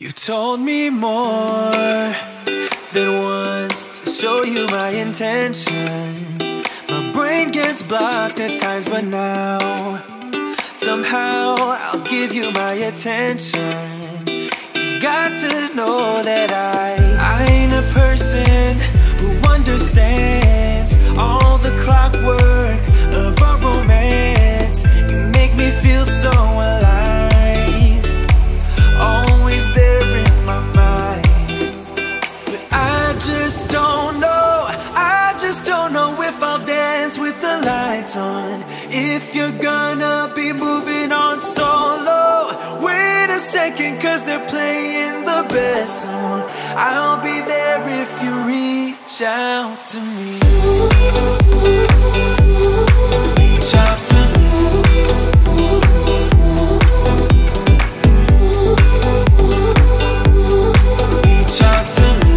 You've told me more than once to show you my intention. My brain gets blocked at times, but now somehow I'll give you my attention. You've got to know that I ain't a person who understands all the clockwork of our romance. You make me feel so alive, always there in my mind. But I just don't know, I just don't know if I'll dance with the lights on. If you're gonna be moving on solo, wait a second, cause they're playing the best song. I'll be there if you reach out to me. Reach out to me. Reach out to me.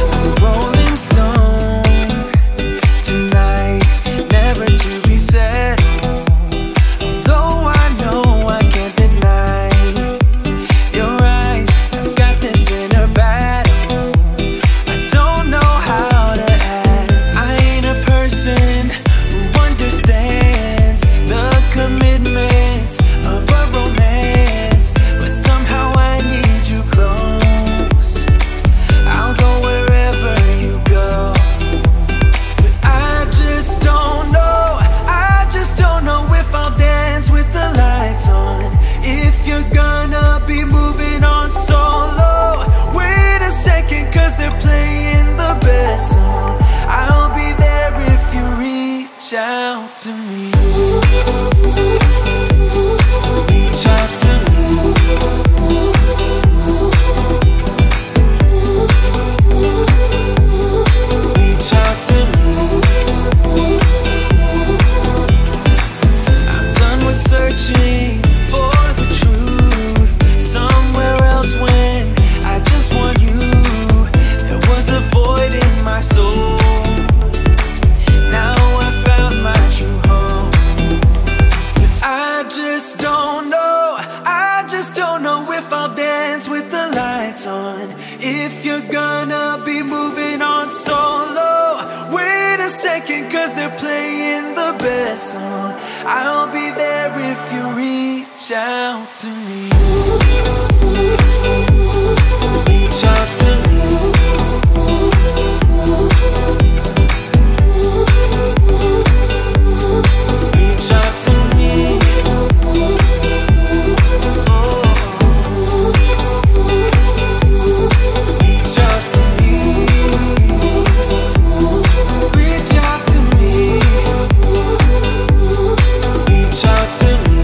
I'm a rolling stone tonight, never to be settled. Although I know I can't deny your eyes, I've got this inner battle. I don't know how to act. I ain't a person who understands the commitments of a romance, but somehow I need you close. I'll go wherever you go. But I just don't know, I just don't know if I'll dance with the lights on. If you're gonna be moving on solo, wait a second, cause they're playing the best song. I'll be there if you reach out to me. Reach out to me. Reach out to me. I'm done with searching for the truth somewhere else when I just want you. There was a void in my soul. Now I found my true home. But I just don't know, I just don't know if I'll dance with the lights on. If you're gonna be moving on solo, wait a second, cause they're playing the best song. I'll be there if you reach out to me. Reach out to me. Reach out to me. Oh. Reach out to me. Reach out to me. Reach out to me.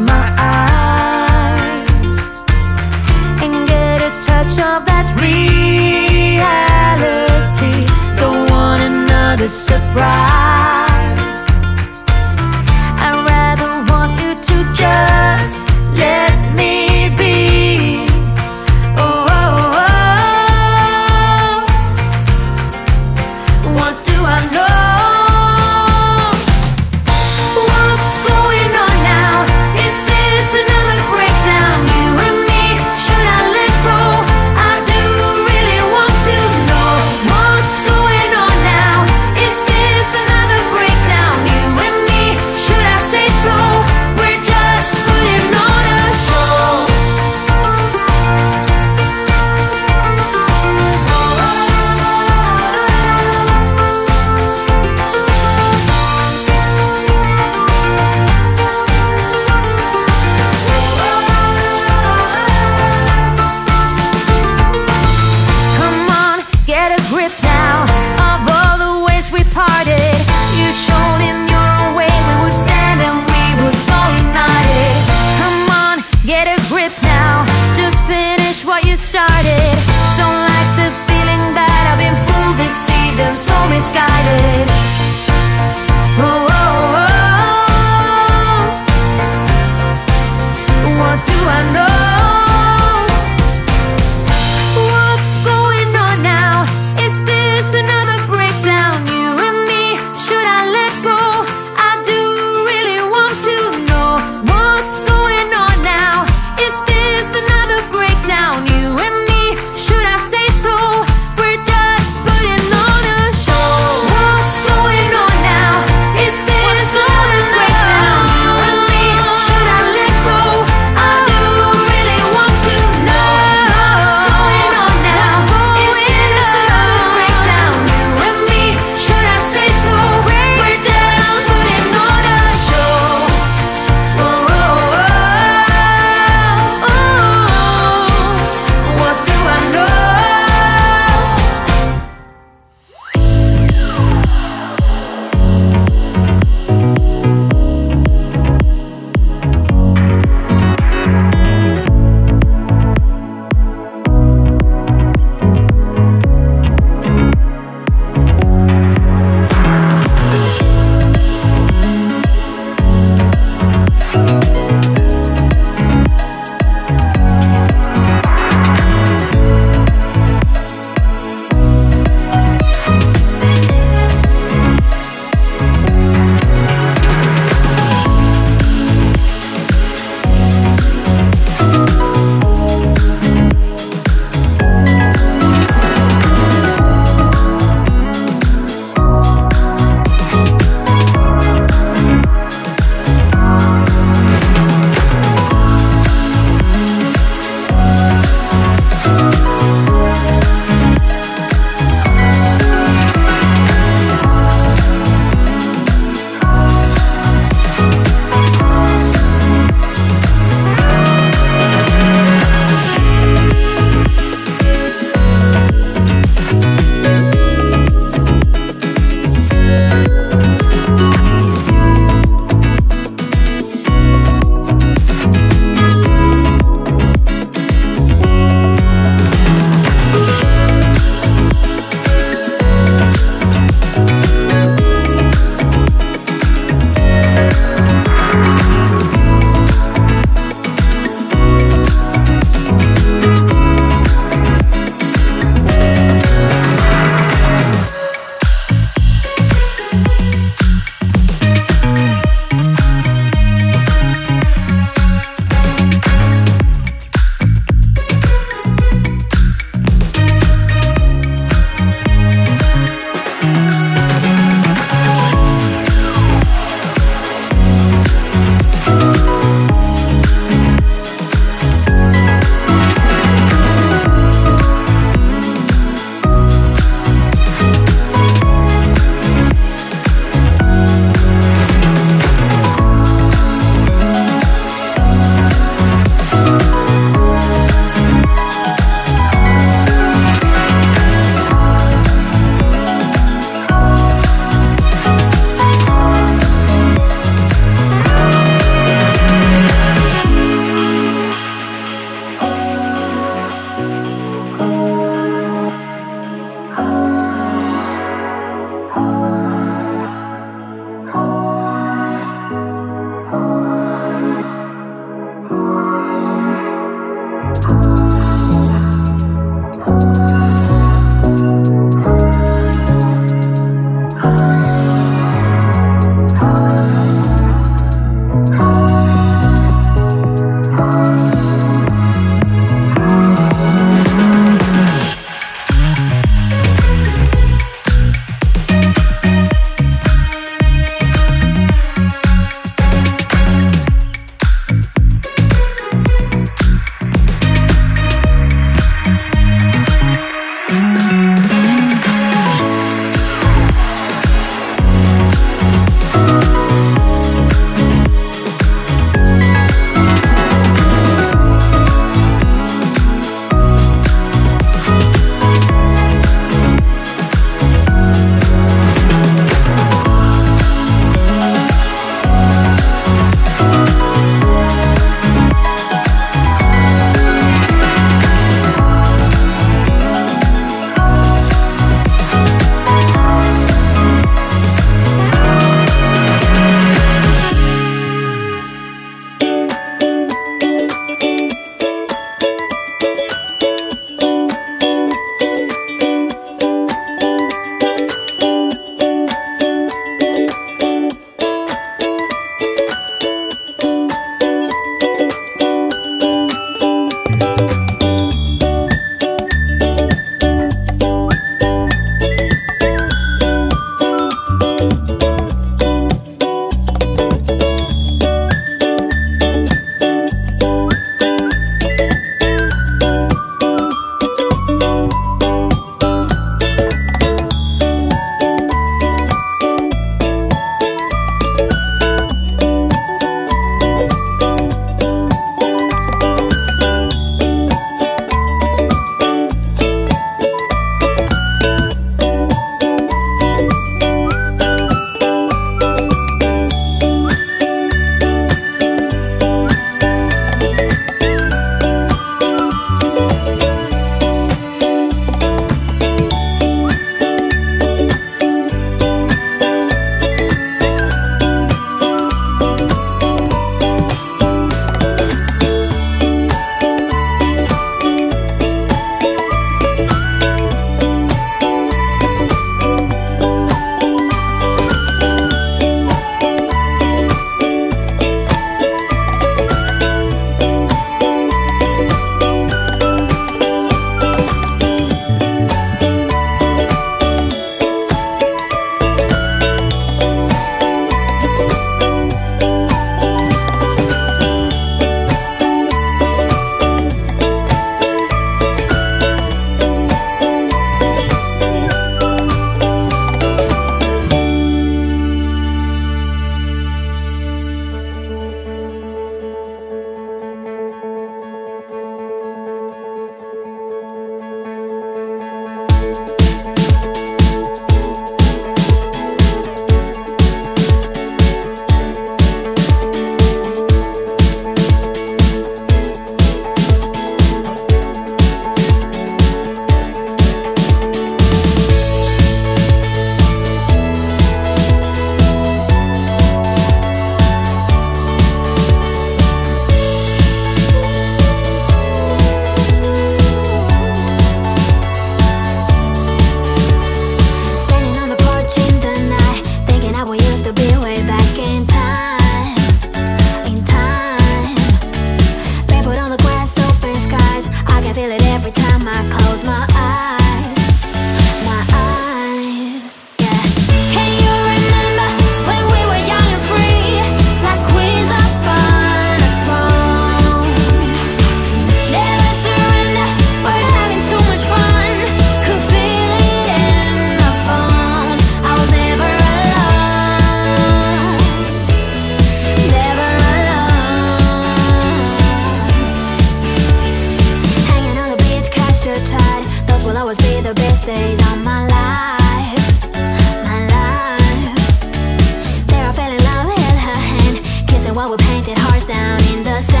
the wall, we painted hearts down in the sand.